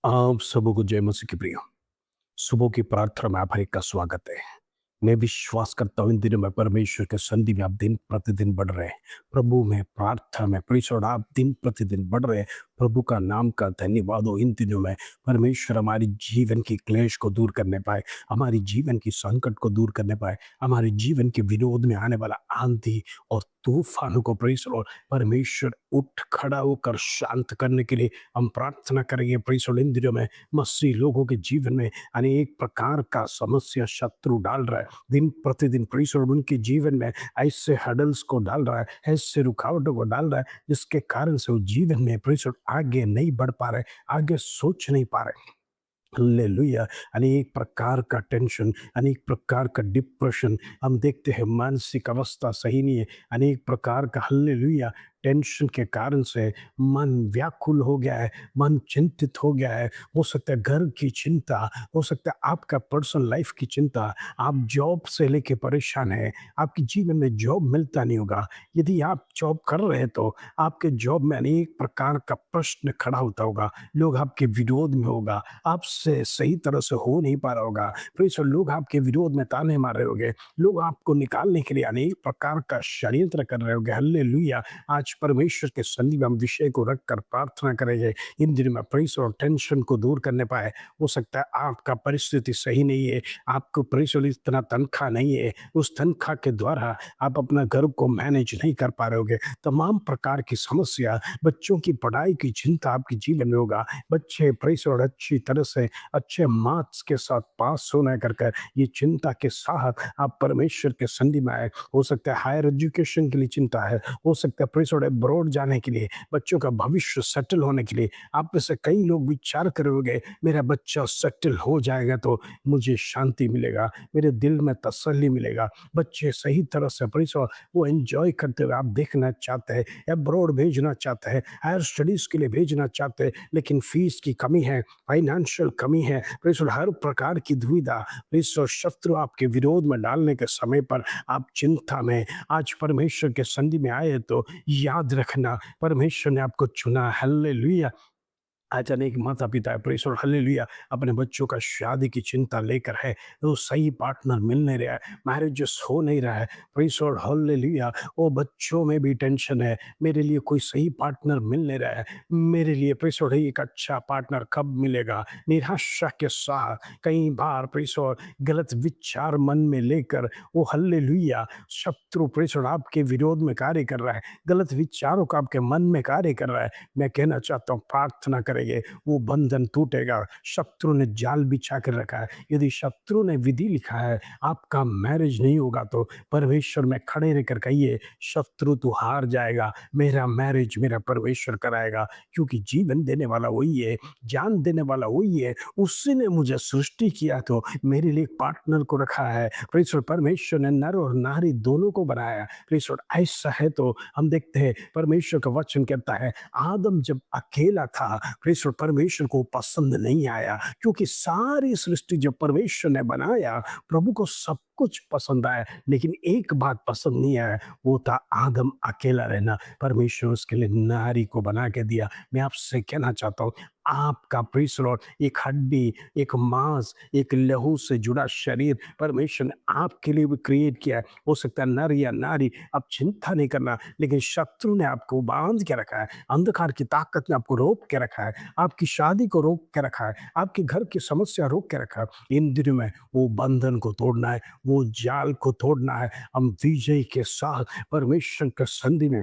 आप सबों को जय मसीह की प्रिय। सुबह की प्रार्थना में आप हर एक का स्वागत है। मैं विश्वास करता हूँ इन दिनों में परमेश्वर के संधि में आप दिन प्रतिदिन बढ़ रहे हैं। प्रभु में प्रार्थना में प्रेषण आप दिन प्रतिदिन बढ़ रहे हैं। प्रभु का नाम का धन्यवाद हो। इन दिनों में परमेश्वर हमारी जीवन की क्लेश को दूर करने पाए, हमारी जीवन की संकट को दूर करने पाए, हमारे जीवन के विरोध में आने वाला आंधी और तूफानों को प्रेषण और परमेश्वर उठ खड़ा होकर शांत करने के लिए हम प्रार्थना करेंगे। प्रेषण इन दिनों में मसीह लोगों के जीवन में अनेक प्रकार का समस्या शत्रु डाल रहा है। दिन प्रतिदिन प्रेषण उनके जीवन में ऐसे हडल्स को डाल रहा है, ऐसे रुकावटों को डाल रहा है, जिसके कारण से वो जीवन में प्रेषण आगे नहीं बढ़ पा रहे, आगे सोच नहीं पा रहे। हालेलुया। अनेक प्रकार का टेंशन, अनेक प्रकार का डिप्रेशन हम देखते हैं, मानसिक अवस्था सही नहीं है, अनेक प्रकार का हालेलुया टेंशन के कारण से मन व्याकुल हो गया है, मन चिंतित हो गया है। हो सकता है घर की चिंता, हो सकता है आपका पर्सनल लाइफ की चिंता, आप जॉब से लेके परेशान हैं, आपके जीवन में जॉब मिलता नहीं होगा। यदि आप जॉब कर रहे हैं तो आपके जॉब में अनेक प्रकार का प्रश्न खड़ा होता होगा, लोग आपके विरोध में होगा, आपसे सही तरह से हो नहीं पा रहा होगा। प्रेज़ द लोग आपके विरोध में ताने मार रहे होंगे, लोग आपको निकालने के लिए अनेक प्रकार का षड्यंत्र कर रहे होंगे। हालेलुया। आज परमेश्वर के सन्निधि में हम विषय को रखकर प्रार्थना करेंगे। इन दिनों में प्रेशर और टेंशन को दूर करने पाए। हो सकता है आपका परिस्थिति सही नहीं है, आपको प्रेशर इतना तनख्वाह नहीं है, उस तनख्वाह के द्वारा आप अपना घर को मैनेज नहीं कर पा रहे होगे। तमाम प्रकार की समस्या, बच्चों की पढ़ाई की चिंता आपके जीवन में होगा। बच्चे प्रेशर और अच्छी तरह से अच्छे मार्क्स के साथ पास होना कर कर ये चिंता के साथ आप परमेश्वर के सन्निधि में आए। हो सकता है हायर एजुकेशन के लिए चिंता है, हो सकता है प्रेशर अब्रॉड जाने के लिए, बच्चों का भविष्य सेटल होने के लिए। आप में से कई लोग विचार करोगे, मेरा बच्चा सेटल हो जाएगा तो मुझे शांति मिलेगा, मेरे दिल में तसल्ली मिलेगा। बच्चे सही तरह से प्रेशर वो एंजॉय करते हुए आप देखना चाहते हैं, अब्रॉड भेजना चाहते हैं, हायर स्टडीज के लिए भेजना चाहते हैं, लेकिन फीस की कमी है, फाइनेंशियल कमी है, प्रेशर हर प्रकार की दुविधा, प्रेशर शत्रु आपके विरोध में डालने के समय पर आप चिंता में आज परमेश्वर के संधि में आए तो याद रखना परमेश्वर ने आपको चुना। हालेलुया। आज अनेक माता-पिता प्रेषण हालेलुया अपने बच्चों का शादी की चिंता लेकर है, तो सही पार्टनर मिल नहीं रहा है, मैरिजेस हो नहीं रहा है, प्रेषण हालेलुया। वो बच्चों में भी टेंशन है, मेरे लिए कोई सही पार्टनर मिल नहीं रहा है, मेरे लिए प्रेषण एक अच्छा पार्टनर कब मिलेगा? निराशा के साथ कई बार प्रेषण गलत विचार मन में लेकर वो हालेलुया शत्रु प्रेषण आपके विरोध में कार्य कर रहा है, गलत विचारों का आपके मन में कार्य कर रहा है। मैं कहना चाहता हूँ प्रार्थना करेंगे, वो बंधन टूटेगा। शत्रु ने जाल बिछा कर रखा है, यदि शत्रु ने विधि लिखा है आपका मैरिज नहीं होगा तो परमेश्वर में खड़े रहकर कहिए, शत्रु तू हार जाएगा, मेरा मैरिज मेरा परमेश्वर कराएगा, क्योंकि जीवन देने वाला वही है, जान देने वाला वही है। उसी ने मुझे सृष्टि किया तो मेरे लिए एक पार्टनर को रखा है। प्रेषण परमेश्वर ने नर और नारी दोनों को बनाया। प्रेषण ऐसा है तो हम देखते हैं परमेश्वर का वचन कहता है आदम जब अकेला था प्रेषण परमेश्वर को पसंद नहीं आया, क्योंकि सारी सृष्टि जब परमेश्वर ने बनाया प्रभु को सब कुछ पसंद आया, लेकिन एक बात पसंद नहीं आया, वो था आदम अकेला रहना। परमेश्वर उसके लिए नारी को बना के दिया। मैं आपसे कहना चाहता हूँ आपका प्रेषण और एक हड्डी, एक मांस, एक लहू से जुड़ा शरीर परमेश्वर ने आपके लिए भी क्रिएट किया है। हो सकता है नर या नारी, आप चिंता नहीं करना, लेकिन शत्रु ने आपको बांध के रखा है, अंधकार की ताकत ने आपको रोक के रखा है, आपकी शादी को रोक के रखा है, आपके घर की समस्या रोक के रखा है। इन दिनों में वो बंधन को तोड़ना है, वो जाल को तोड़ना है। हम विजय के साथ परमेश्वर के संधि में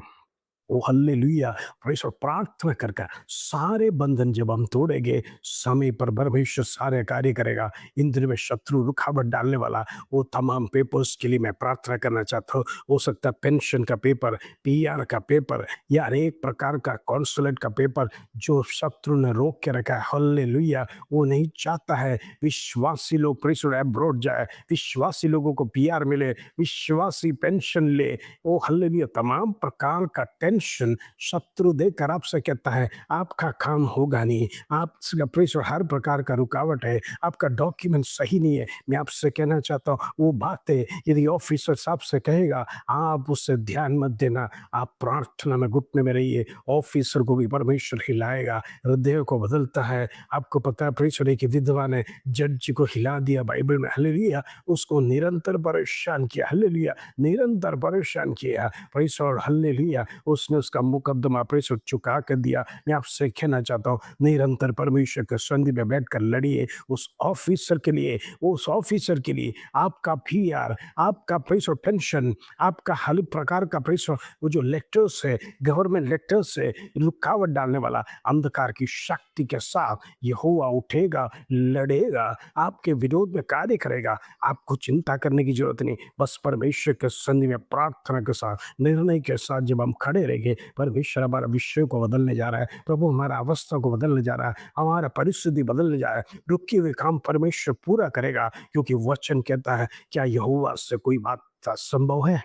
ओ हल्लेलुया प्रेस और प्रार्थना कर कर सारे बंधन जब हम तोड़ेंगे, समय पर परमेश्वर सारे कार्य करेगा। इन दिनों में शत्रु रुकावट डालने वाला वो तमाम पेपर्स के लिए मैं प्रार्थना करना चाहता हूँ। हो सकता है पेंशन का पेपर, पीआर का पेपर या अनेक प्रकार का कॉन्सुलेट का पेपर जो शत्रु ने रोक के रखा है। हल्लेलुया। वो नहीं चाहता है विश्वासी लोग प्रेशर अब्रॉड जाए, विश्वासी लोगों को पीआर मिले, विश्वासी पेंशन ले। ओ हल्लेलुया। तमाम प्रकार का टेंशन टेंशन शत्रु देकर आपसे कहता है आपका काम होगा नहीं, आपका प्रेशर हर प्रकार का रुकावट है, आपका डॉक्यूमेंट सही नहीं है। मैं आपसे कहना चाहता हूँ वो बातें यदि ऑफिसर साहब से कहेगा आप उससे ध्यान मत देना, आप प्रार्थना में घुटने में रहिए। ऑफिसर को भी परमेश्वर हिलाएगा, हृदय को बदलता है। आपको पता है प्रेशर एक विधवा ने जज को हिला दिया बाइबल में, हालेलुया। उसको निरंतर परेशान किया, हालेलुया, निरंतर परेशान किया, प्रेशर, हालेलुया। उसने उसका मुकदमा प्रेशर चुका कर दिया। मैं आपसे कहना चाहता हूँ निरंतर परमेश्वर के संधि में बैठकर लड़िए उस ऑफिसर के लिए, उस ऑफिसर के लिए। आपका पीआर, आपका प्रेशर पेंशन, आपका हर प्रकार का प्रेशर, वो जो लेटर्स है, गवर्नमेंट लेटर्स है, रुकावट डालने वाला अंधकार की शक्ति के साथ यहोवा उठेगा, लड़ेगा, आपके विरोध में कार्य करेगा। आपको चिंता करने की जरूरत नहीं, बस परमेश्वर के संधि में प्रार्थना के साथ, निर्णय के साथ जब हम खड़े रहेंगे, परमेश्वर हमारा विषय को बदलने जा रहा है, प्रभु हमारा अवस्था को बदलने जा रहा है, हमारा परिस्थिति बदलने जा रहा है। रुके हुए काम परमेश्वर पूरा करेगा, क्योंकि वचन कहता है क्या यहोवा से कोई बात असंभव है?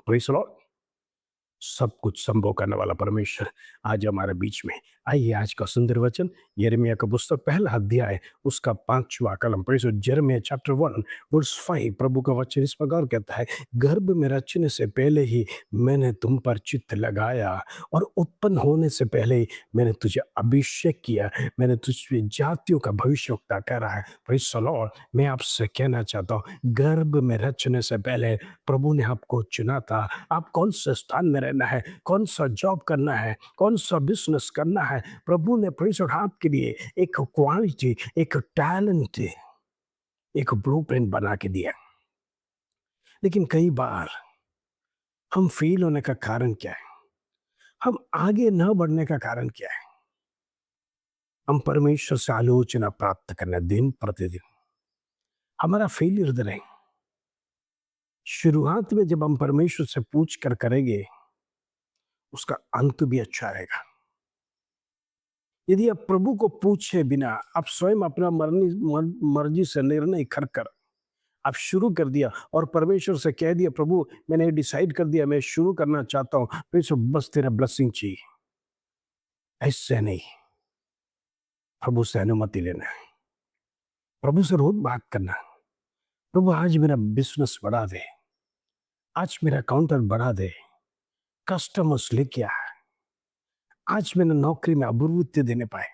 Praise the Lord. सब कुछ संभव करने वाला परमेश्वर आज हमारे बीच में। आइए आज का सुंदर वचन यिर्मयाह का पुस्तक पहला अध्याय उसका 5वां कलम, यिर्मयाह चैप्टर 1 वर्स 5। प्रभु का वचन इस प्रकार कहता है, गर्भ में रचने से पहले ही मैंने तुम पर चित्त लगाया और उत्पन्न होने से पहले ही मैंने तुझे अभिषेक किया, मैंने तुझ पे जातियों का भविष्यवक्ता करा है। Praise the Lord. मैं आपसे कहना चाहता हूँ गर्भ में रचने से पहले प्रभु ने आपको चुना था। आप कौन से स्थान में रहना है, कौन सा जॉब करना है, कौन सा बिजनेस करना है, प्रभु ने प्रेज़ आपके लिए एक क्वालिटी, एक टैलेंट, एक ब्लूप्रिंट बना के दिया। लेकिन कई बार हम फेल होने का कारण क्या है? हम आगे न बढ़ने का कारण क्या है? हम परमेश्वर से आलोचना प्राप्त करना दिन प्रतिदिन, हमारा फेलियर रहे। शुरुआत में जब हम परमेश्वर से पूछ कर करेंगे, उसका अंत भी अच्छा रहेगा। यदि आप प्रभु को पूछे बिना आप स्वयं अपना मर्जी से निर्णय कर कर आप शुरू कर दिया और परमेश्वर से कह दिया प्रभु मैंने डिसाइड कर दिया मैं शुरू करना चाहता हूं, तो बस तेरा ब्लेसिंग चाहिए, ऐसे नहीं। प्रभु से अनुमति लेना है, प्रभु से रोज बात करना, प्रभु आज मेरा बिजनेस बढ़ा दे, आज मेरा काउंटर बढ़ा दे, कस्टमर्स लेके आ, आज मैंने नौकरी में अभिवृद्धि देने पाए,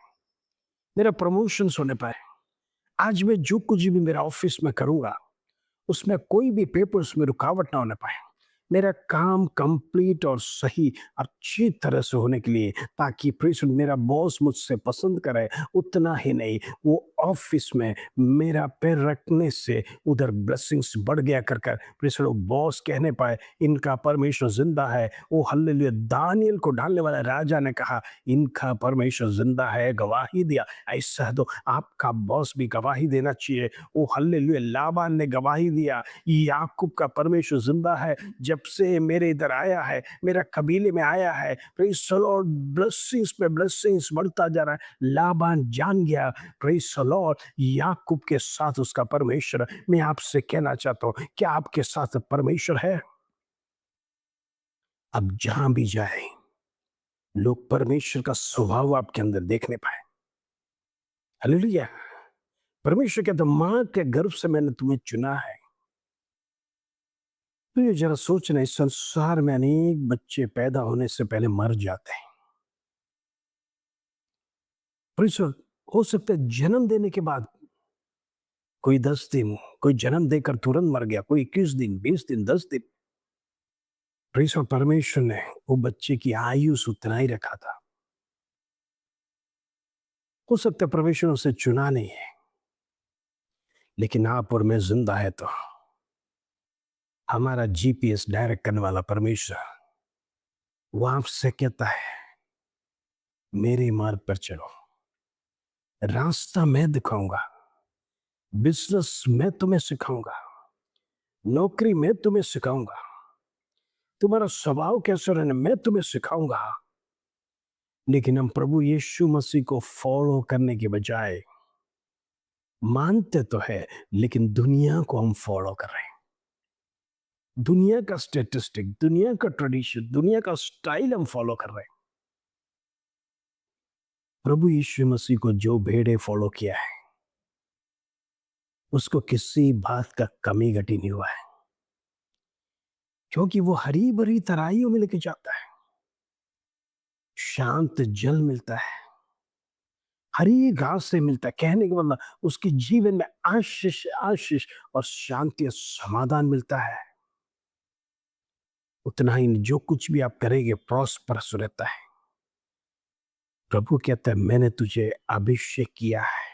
मेरा प्रमोशन होने पाए, आज मैं जो कुछ भी मेरा ऑफिस में करूंगा उसमें कोई भी पेपर्स में रुकावट ना होने पाए, मेरा काम कंप्लीट और सही अच्छी तरह से होने के लिए, ताकि प्रेषण मेरा बॉस मुझसे पसंद करे। उतना ही नहीं, वो ऑफिस में मेरा पैर रखने से उधर ब्लेसिंग्स बढ़ गया कर कर प्रेषण बॉस कहने पाए इनका परमेश्वर जिंदा है। वो हल्लेलुया, दानियल को डालने वाला राजा ने कहा इनका परमेश्वर जिंदा है, गवाही दिया। ऐसा तो आपका बॉस भी गवाही देना चाहिए। वो हल्लेलुया, लाबान ने गवाही दिया याकूब का परमेश्वर जिंदा है, जब से मेरे इधर आया है, मेरा कबीले में आया है। प्रेज़ द लॉर्ड, ब्लेसिंग्स पे ब्लेसिंग्स बढ़ता जा रहा है। लाबान जान गया प्रेज़ द लॉर्ड याकूब के साथ उसका परमेश्वर। मैं आपसे कहना चाहता हूं क्या आपके साथ परमेश्वर है? अब जहां भी जाए लोग परमेश्वर का स्वभाव आपके अंदर देखने पाए। हालेलुया। परमेश्वर कहता मां के गर्भ से मैंने तुम्हें चुना है। तो ये जरा सोचना, इस संसार में अनेक बच्चे पैदा होने से पहले मर जाते हैं। प्रेषण हो सकता है जन्म देने के बाद कोई 10 दिन, कोई जन्म देकर तुरंत मर गया, कोई 21 दिन, 20 दिन, 10 दिन। प्रेषण परमेश्वर ने वो बच्चे की आयु उतना ही रखा था। हो सकता है परमेश्वर ने उसे चुना नहीं है, लेकिन आप और मैं जिंदा है तो हमारा जीपीएस डायरेक्ट करने वाला परमेश्वर वो आपसे कहता है मेरे मार्ग पर चलो, रास्ता मैं दिखाऊंगा, बिजनेस मैं तुम्हें सिखाऊंगा, नौकरी मैं तुम्हें सिखाऊंगा, तुम्हारा स्वभाव कैसा रहना मैं तुम्हें सिखाऊंगा। लेकिन हम प्रभु यीशु मसीह को फॉलो करने के बजाय मानते तो है, लेकिन दुनिया को हम फॉलो कर रहे हैं। दुनिया का स्टेटिस्टिक, दुनिया का ट्रेडिशन, दुनिया का स्टाइल हम फॉलो कर रहे हैं। प्रभु यीशु मसीह को जो भेड़े फॉलो किया है, उसको किसी बात का कमी घटी नहीं हुआ है, क्योंकि वो हरी भरी तराइयों में लेके जाता है, शांत जल मिलता है, हरी घास से मिलता है। कहने का मतलब उसके जीवन में आशीष आशीष और शांति और समाधान मिलता है। उतना ही नहीं, जो कुछ भी आप करेंगे प्रॉस्परस रहता है। प्रभु कहता है मैंने तुझे अभिषेक किया है।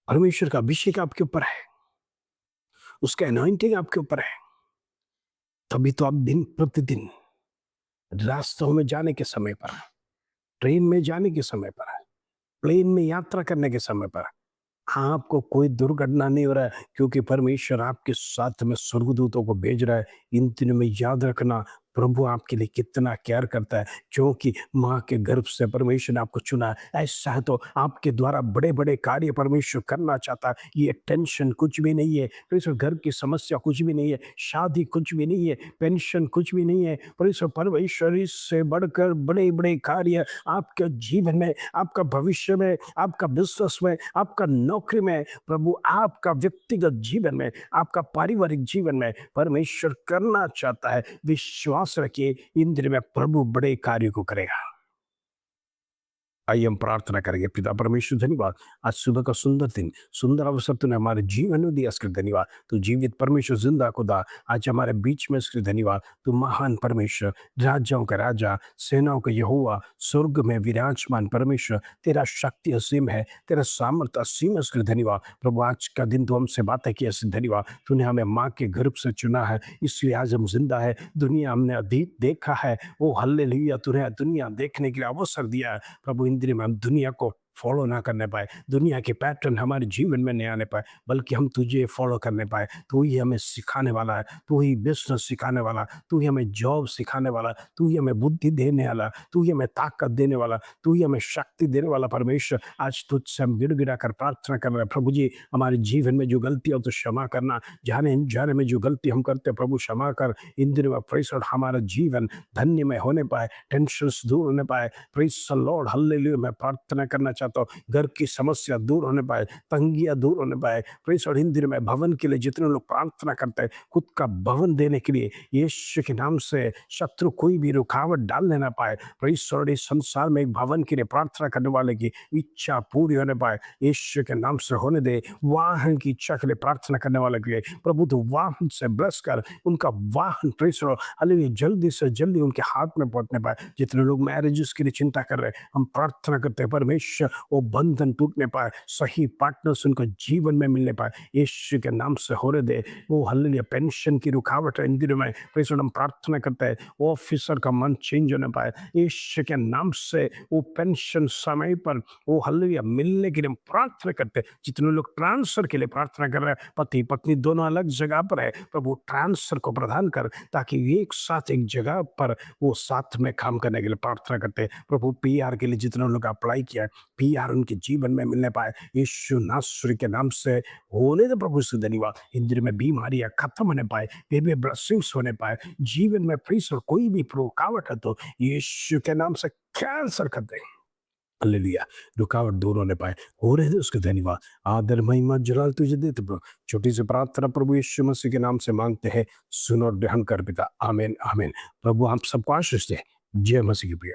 परमेश्वर का अभिषेक आपके ऊपर है, उसका अनॉइंटिंग आपके ऊपर है। तभी तो आप दिन प्रतिदिन रास्तों में जाने के समय पर, ट्रेन में जाने के समय पर, प्लेन में यात्रा करने के समय पर आपको कोई दुर्घटना नहीं हो रहा है, क्योंकि परमेश्वर आपके साथ में स्वर्गदूतों को भेज रहा है। इन दिनों में याद रखना, प्रभु आपके लिए कितना केयर करता है, क्योंकि माँ के गर्भ से परमेश्वर ने आपको चुना है। ऐसा है तो आपके द्वारा बड़े बड़े कार्य परमेश्वर करना चाहता है। ये टेंशन कुछ भी नहीं है, परमेश्वर घर की समस्या कुछ भी नहीं है, शादी कुछ भी नहीं है, पेंशन कुछ भी नहीं है। परमेश्वर इससे बढ़कर बड़े बड़े कार्य आपके जीवन में, आपका भविष्य में, आपका बिजनेस में, आपका नौकरी में, प्रभु आपका व्यक्तिगत जीवन में, आपका पारिवारिक जीवन में परमेश्वर करना चाहता है। विश्वास रखिए, इन दिनों में प्रभु बड़े कार्य को करेगा। आइए हम प्रार्थना करेंगे। पिता परमेश्वर धन्यवाद, आज सुबह का सुंदर दिन, सुंदर अवसर तूने हमारे जीवन में दिया, इसके लिए धन्यवाद। तू जीवित परमेश्वर, जिंदा खुदा आज हमारे बीच में, इसके लिए धन्यवाद। तू महान परमेश्वर, राजाओं का राजा, सेनाओं का यहोवा, स्वर्ग में विराजमान परमेश्वर, तेरा शक्ति असीम है, तेरा सामर्थ्य असीम है, इसके लिए धन्यवाद। प्रभु आज का दिन तू हमसे बातें की, ऐसे धन्यवाद। तूने हमें माँ के गर्भ से चुना है, इसलिए आज हम जिंदा है। दुनिया हमने अतीत देखा है, वो हल्लेलुया, तूने दुनिया देखने के लिए अवसर दिया है। प्रभु इन दिनों में हम दुनिया को फॉलो ना करने पाए, दुनिया के पैटर्न हमारे जीवन में नहीं आने पाए, बल्कि हम तुझे फॉलो करने पाए। तू ही हमें सिखाने वाला है, तू ही बिजनेस सिखाने वाला, तू ही हमें जॉब सिखाने वाला, तू ही हमें बुद्धि देने वाला, तू ही हमें ताकत देने वाला, तू ही हमें शक्ति देने वाला। परमेश्वर आज तुझसे हम गिड़गिड़ा कर प्रार्थना कर रहे हैं। प्रभु जी, हमारे जीवन में जो गलती हो तो क्षमा करना, जाने जाने में जो गलती हम करते हैं प्रभु क्षमा कर। इन दिनों में प्रेस और हमारा जीवन धन्यमय होने पाए, टेंशन दूर होने पाए। प्रेस लॉर्ड हालेलुया, मैं प्रार्थना करना चाहता हूँ, घर की समस्या दूर होने पाए, तंगियां दूर होने पाए। प्रेस और इन दिनों में भवन के लिए जितने लोग प्रार्थना करते हैं, खुद का भवन देने के लिए यीशु के नाम से शत्रु कोई भी रुकावट डालने ना पाए। प्रेस और इस संसार में एक भवन के लिए प्रार्थना करने वाले की इच्छा पूरी होने पाए, यीशु के नाम से होने दे। वाहन की इच्छा के लिए प्रार्थना करने वाले के लिए प्रभु तो वाहन से ब्लेस कर, उनका वाहन प्रेस हालेलुया जल्दी से जल्दी उनके हाथ में पहुंचने पाए। जितने लोग मैरिजेस के लिए चिंता कर रहे हैं, हम प्रार्थना करते हैं परमेश्वर वो बंधन टूटने पाए, सही पार्टनर्स उनको जीवन में मिलने पाए, यीशु के नाम से होने दे। वो हालेलुया पेंशन की रुकावट है इन दिनों में, प्रेस हम प्रार्थना करते हैं ऑफिसर का मन चेंज होने पाए, यीशु के नाम से वो पेंशन समय पर वो हालेलुया मिलने के लिए हम प्रार्थना करते हैं। जितने लोग ट्रांसफर के लिए प्रार्थना कर रहे हैं, पति पत्नी दोनों अलग जगह पर है, प्रभु ट्रांसफर को प्रदान कर, ताकि एक साथ एक जगह पर वो साथ में काम करने के लिए प्रार्थना करते हैं। प्रभु पीआर के लिए जितने लोग अप्लाई किया है, पीआर उनके जीवन में मिलने पाए, यीशु नासरी के नाम से होने दे। प्रभु से धन्यवाद, इन दिनों में बीमारियां खत्म होने पाए, फिर भी ब्लेसिंग्स होने पाए जीवन में। प्लीज और कोई भी रुकावट है तो यीशु के नाम से कैंसर कर दे, हालेलुया रुकावट दूर होने पाए, हो रहे थे उसके धन्यवाद। आदर महिमा जलाल तुझे देते प्रभु। छोटी सी प्रार्थना प्रभु यीशु मसीह के नाम से मांगते हैं, सुनो और ग्रहण कर पिता, आमीन आमीन। प्रभु आप सबको आशीष दे। जय मसीह की प्रिय।